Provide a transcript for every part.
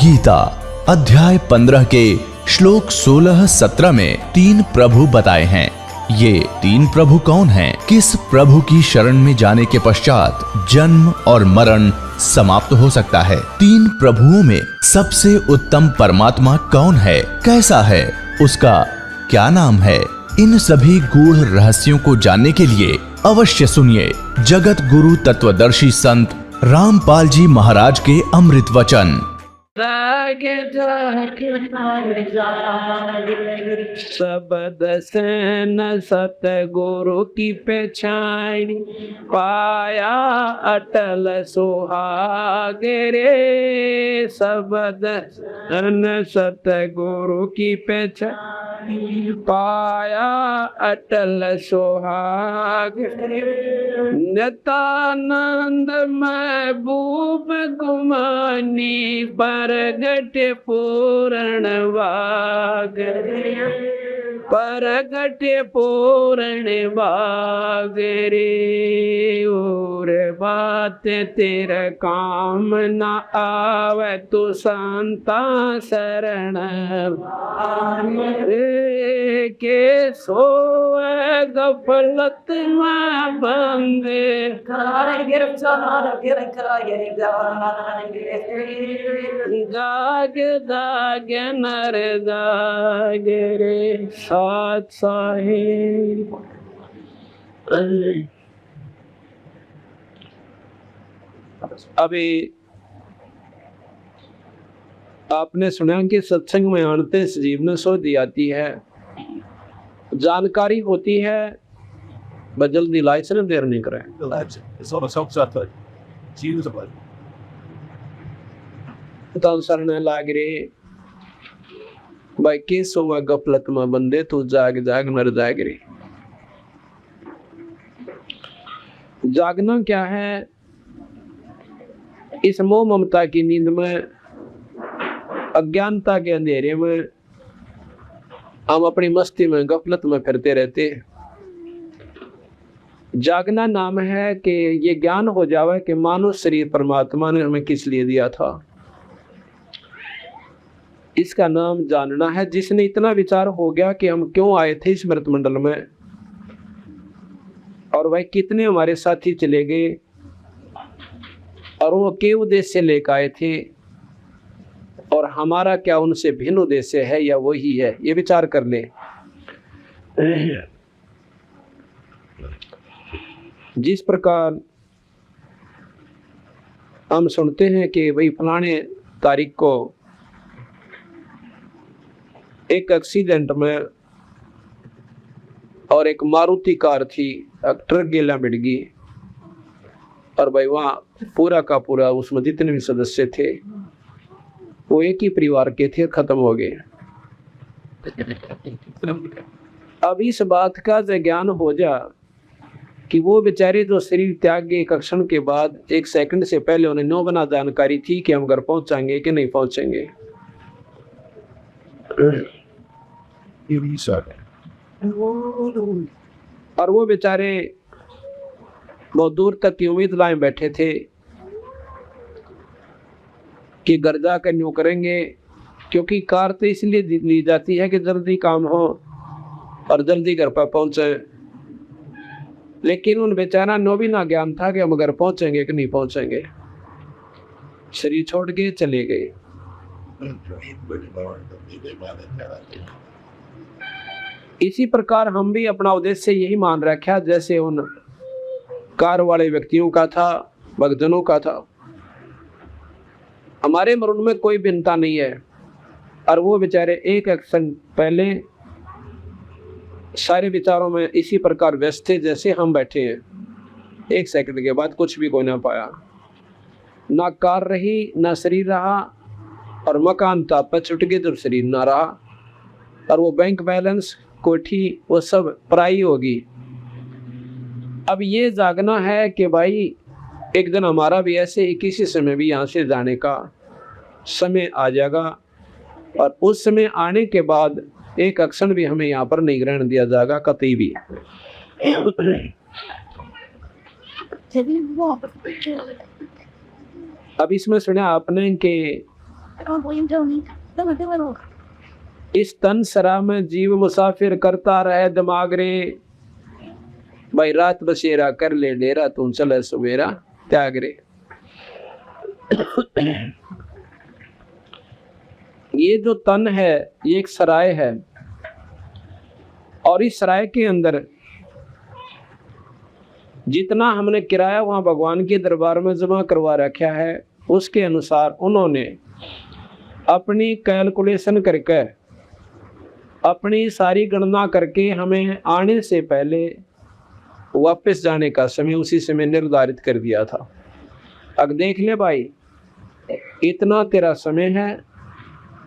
गीता अध्याय 15 के श्लोक 16-17 में 3 प्रभु बताए हैं। ये 3 प्रभु कौन हैं? किस प्रभु की शरण में जाने के पश्चात जन्म और मरण समाप्त हो सकता है? 3 प्रभुओं में सबसे उत्तम परमात्मा कौन है? कैसा है? उसका क्या नाम है? इन सभी गूढ़ रहस्यों को जानने के लिए अवश्य सुनिए जगत गुरु तत्वदर्शी संत रामपाल जी महाराज के अमृत वचन। शब्द से न सतगुरु की पहचान पाया अटल सुहाग रे। शब्द न सतगुरु की पहचान पाया अटल सुहाग। नित्यानंद महबूब गुमानी परगट पूर्ण वाग, परगट पूर्ण वाग रे। और बात तेरा काम न आवे तू संता शरण रे। के सोए गफलत में बंदे जाग जाग नर जाग रे। साथ साहिब अभी आपने सुना कि सत्संग में आनते जीवन शोधी आती है, जानकारी होती है, बस जल्दी लाइसेंस देर नहीं करें। सरने लाग रे भाई के सोवा गफलत में बंदे तू जाग जाग नर जाग रे। जागना क्या है? इस मोह ममता की नींद में, अज्ञानता के अंधेरे में हम अपनी मस्ती में गफलत में फिरते रहते हैं। जागना नाम है कि ये ज्ञान हो जावे कि मानव शरीर परमात्मा ने हमें किस लिए दिया था, इसका नाम जानना है। जिसने इतना विचार हो गया कि हम क्यों आए थे इस मृत मंडल में, और वह कितने हमारे साथी चले गए, और वो के उद्देश्य से लेकर आए थे, और हमारा क्या उनसे भिन्न उद्देश्य है या वही है, ये विचार कर ले। जिस प्रकार हम सुनते हैं कि भाई फलाने तारीख को एक एक्सीडेंट में और एक मारुति कार थी, ट्रक गेला मिट गई, और भाई वहाँ पूरा का पूरा उसमें जितने भी सदस्य थे वो एक ही परिवार के थे, खत्म हो गए। अब इस बात का ज्ञान हो जा कि वो बेचारे जो शरीर त्याग गए एक क्षण के बाद, 1 सेकंड से पहले उन्हें नौ बना जानकारी थी कि हम घर पहुंचाएंगे कि नहीं पहुंचेंगे। और वो बेचारे बहुत दूर तक की उम्मीद लाए बैठे थे कि घर जाकर न्यू करेंगे, क्योंकि कार तो इसलिए ली जाती है कि जल्दी काम हो और जल्दी घर पर पहुंचे। लेकिन उन बेचारा नो भी ना ज्ञान था कि हम घर पहुंचेंगे कि नहीं पहुंचेंगे। शरीर छोड़ के चले गए। इसी प्रकार हम भी अपना उद्देश्य यही मान रखा जैसे उन कार वाले व्यक्तियों का था, भक्तजनों का था। हमारे मरण में कोई भिन्नता नहीं है, और वो बेचारे एक एक्शन पहले सारे विचारों में इसी प्रकार व्यस्त थे जैसे हम बैठे हैं। 1 सेकंड के बाद कुछ भी कोई ना पाया, ना कार रही ना शरीर रहा, और मकान था पर छुट गए तो शरीर ना रहा, और वो बैंक बैलेंस कोठी वो सब पराई होगी। अब ये जागना है कि भाई एक दिन हमारा भी ऐसे ही किसी समय भी यहाँ से जाने का समय आ जाएगा, और उस समय आने के बाद एक क्षण भी हमें यहाँ पर नहीं ग्रहण दिया जाएगा कतई भी। अब इसमें सुना आपने कि इस तन सरा में जीव मुसाफिर करता रहे दिमाग रे, भाई रात बसेरा कर ले डेरा, तू चले सवेरा त्याग रे। ये जो तन है ये एक सराय है, और इस सराय के अंदर जितना हमने किराया वहां भगवान के दरबार में जमा करवा रखा है, उसके अनुसार उन्होंने अपनी कैलकुलेशन करके, अपनी सारी गणना करके हमें आने से पहले वापस जाने का समय उसी समय निर्धारित कर दिया था। अब देख ले भाई, इतना तेरा समय है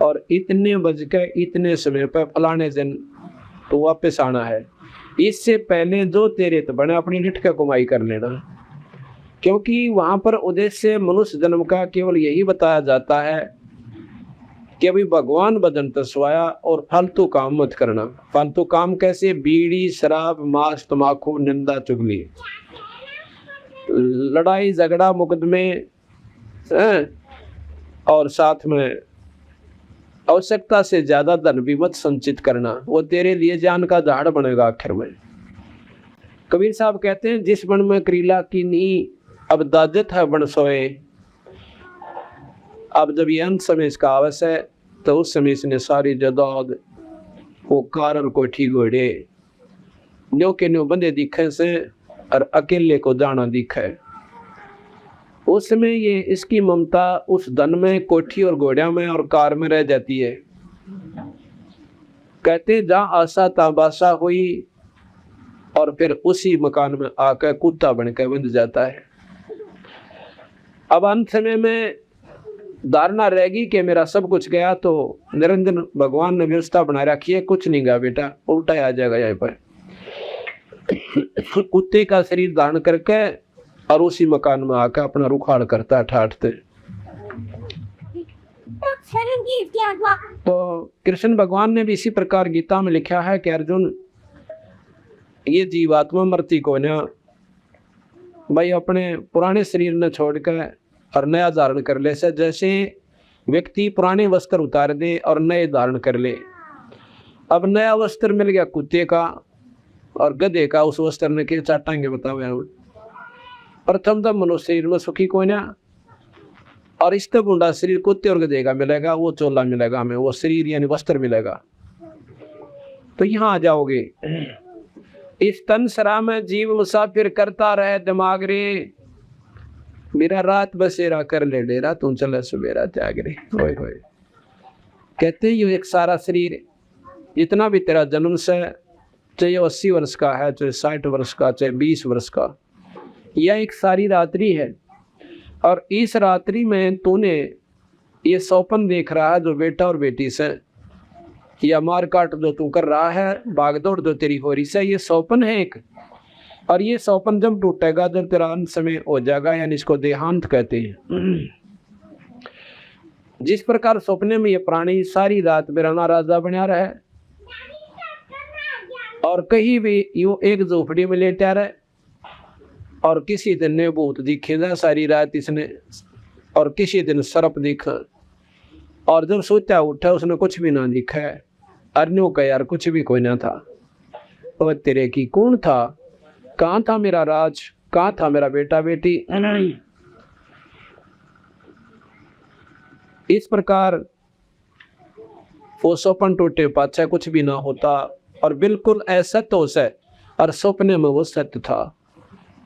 और इतने बज के इतने समय पर फलाने दिन तो वापस आना है। इससे पहले जो तेरे तो बने अपनी निठ का कमाई कर लेना, क्योंकि वहां पर उद्देश्य मनुष्य जन्म का केवल यही बताया जाता है कि अभी भगवान भजन तस्वाया और फालतू काम मत करना। फालतू काम कैसे? बीड़ी, शराब, मांस, तमाकू, निंदा, चुगली, लड़ाई झगड़ा, मुकदमे, और साथ में आवश्यकता से ज्यादा धन भी मत संचित करना, वो तेरे लिए जान का झाड़ बनेगा आखिर में। कबीर साहब कहते हैं, जिस बन में करीला की नी अब दाजत है बन सोए। अब जब ये अंत समय इसका आवश्य है तो उस समय इसने सारी जदाद वो कारण को ठीक घोड़े न्यो के न्यो बंदे दिखे से और अकेले को जाना दिखे। उस समय ये इसकी ममता उस धन में, कोठी और घोड़िया में और कार में रह जाती है। कहते जहाँ आशा ताबाशा हुई और फिर उसी मकान में आकर कुत्ता बनकर बंध जाता है। अब अंत समय में धारणा रहेगी कि मेरा सब कुछ गया, तो निरंजन भगवान ने व्यवस्था बना रखी है, कुछ नहीं गया बेटा, उल्टा आ जाएगा यहाँ पर। कुत्ते का शरीर धारण करके और उसी मकान में आकर अपना रुखाड़ करता ठाठते। तो कृष्ण भगवान ने भी इसी प्रकार गीता में लिखा है कि अर्जुन, ये जीवात्मा मरती को ना भाई अपने पुराने शरीर ने छोड़कर और नया धारण कर ले। से जैसे व्यक्ति पुराने वस्त्र उतार दे और नए धारण कर ले। अब नया वस्त्र मिल गया कुत्ते का और गधे का, उस वस्त्र ने क्या चाटांगे बताओ यार। प्रथम तो मनुष्य शरीर में सुखी को ना, और इस तक गुंडा शरीर कुत्ते और गधे का मिलेगा, वो चोला मिलेगा हमें, वो शरीर यानी वस्त्र मिलेगा। तो यहाँ आ जाओगे। इस तन सरा में जीव मुसाफिर करता रहे दिमाग रे, मेरा रात बसेरा कर ले डेरा, तू चले सवेरा त्याग रे। होए होए। कहते ये एक सारा शरीर, इतना भी तेरा जन्म से, चाहे 80 वर्ष का है, चाहे 60 वर्ष का, चाहे 20 वर्ष का, यह एक सारी रात्रि है। और इस रात्रि में तूने ये सौपन देख रहा है जो बेटा और बेटी से, या मार काट जो तू कर रहा है, भागदौड़ जो तेरी हो रही से, ये सौपन है एक। और ये सौपन जब टूटेगा, जब तेरा अंत समय हो जाएगा, यानी इसको देहांत कहते हैं। जिस प्रकार सपने में ये प्राणी सारी रात बिराना राजा बना रहे और कहीं भी यूं एक झोपड़ी में लेटा रहे, और किसी दिन ने भूत दिखेगा सारी रात इसने, और किसी दिन सर्प दिखा, और जब सोचा उठा उसने कुछ भी ना दिखा है। अरन्यों का यार कुछ भी कोई ना था। और तेरे की कौन था? कहाँ था मेरा राज? कहाँ था मेरा बेटा बेटी? इस प्रकार वो सपन टूटे पाछे कुछ भी ना होता, और बिल्कुल असत्य हो से, और सपने में वो सत्य था।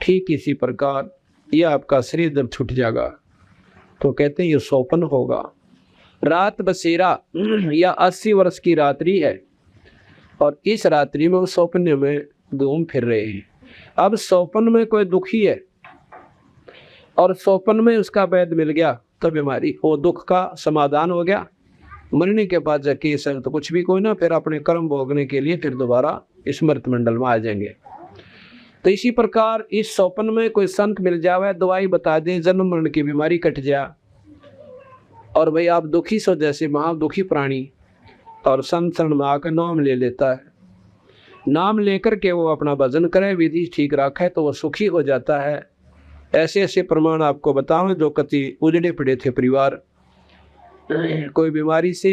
ठीक इसी प्रकार ये आपका शरीर जब छूट जाएगा तो कहते हैं ये सौपन होगा। रात बसेरा या 80 वर्ष की रात्रि है, और इस रात्रि में वो सौपने में घूम फिर रहे हैं। अब सौपन में कोई दुखी है और सौपन में उसका वैद मिल गया तो बीमारी, वो दुख का समाधान हो गया। मरने के बाद जाके तो कुछ भी कोई ना, फिर अपने कर्म भोगने के लिए फिर दोबारा स्मृत मंडल में आ जाएंगे। तो इसी प्रकार इस सौपन में कोई संत मिल जावे, दवाई बता दे, जन्म मरण की बीमारी कट जा, और भाई आप दुखी सो जैसे महादुखी प्राणी, और संत शरण में आकर नाम ले लेता है। नाम लेकर के वो अपना भजन करे, विधि ठीक रखे, तो वो सुखी हो जाता है। ऐसे ऐसे प्रमाण आपको बताऊं जो कति उजड़े पड़े थे परिवार, कोई बीमारी से,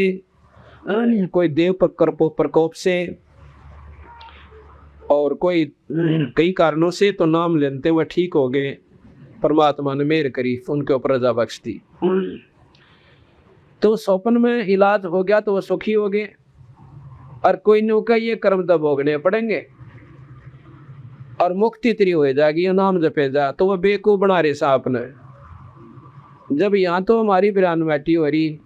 कोई देव प्रकोप से, और कोई कई कारणों से, तो नाम लेते हुए ठीक हो गए। परमात्मा ने मेहर करी, उनके ऊपर रजा बख्श दी। तो स्वप्न में इलाज हो गया तो वो सुखी हो गए। और कोई नौका ये कर्म दब भोगने पड़ेंगे और मुक्ति तेरी हो जाएगी, नाम जपे जा, तो वह बेवकूफ बना रहे सांप ने। जब यहाँ तो हमारी बिरान बैठी हो रही,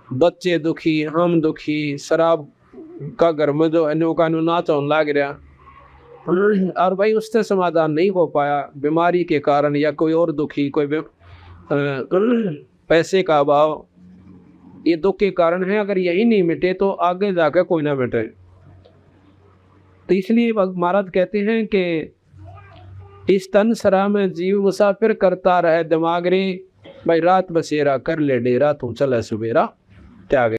बच्चे दुखी, हम दुखी, शराब का घर में जो है नौका नाच होने लग रहा, और भाई उससे समाधान नहीं हो पाया बीमारी के कारण, या कोई और दुखी, कोई पैसे का अभाव, ये दुख के कारण है। अगर यही नहीं मिटे तो आगे जाकर कोई ना मिटे। तो इसलिए महाराज कहते हैं कि इस तन सरा में जीव मुसाफिर करता रहे दिमाग रे, भाई रात बसेरा कर ले डेरा, तू चले सुबेरा त्याग।